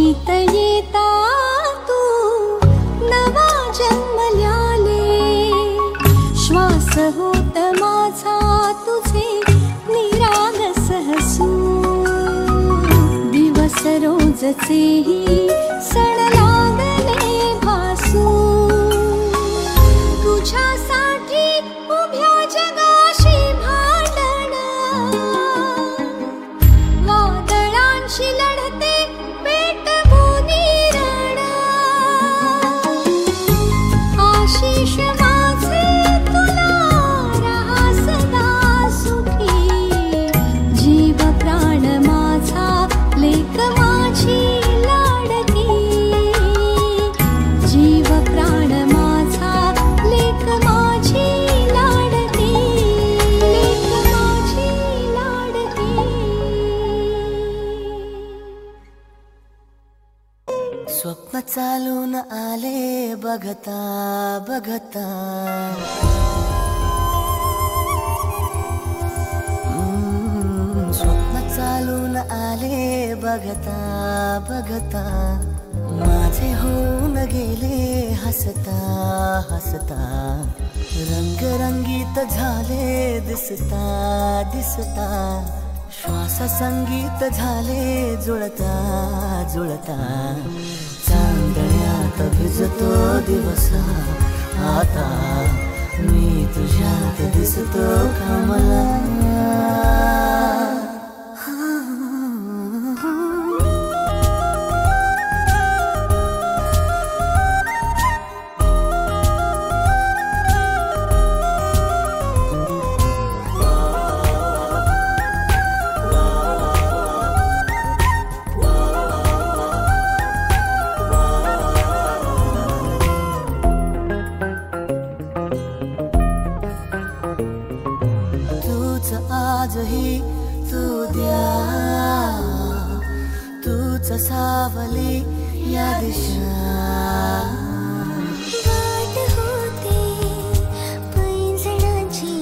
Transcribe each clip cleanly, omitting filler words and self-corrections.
शीत येता तू नवा जन्मल्याले, श्वास होत माझा तुझे निरागस हसू, दिवस रोजचेही सण लागले भासू, तुझ्यासाठी उभ्या जगाशी भांडण, वादळांशी लढते पेटवूनी रण, आशिष माझे तुला राहा सदा सुखी, जीव प्राण माझा लेक माझी लाडकी, जीव प्राण माझा लेक माझी लाडकी, लेक माझी लाडकी. स्वप्न चालून आले बघता बघता, स्वप्न चालून आले बघता बघता, माझे होऊन गेले हसता हसता, रंगरंगीत झाले दिसता दिसता, श्वास संगीत झाले जुळता जुळता, चांदण्यात भिजतो दिवस आता, मी तुझ्यात दिसतो कमला. आजही तू द्या, तूच सावली या दिशा, वाट होते पैंजणाची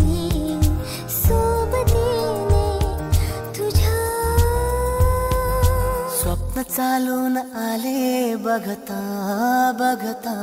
सोबतीने तुझ्या, स्वप्न चालून आले बघता बघता.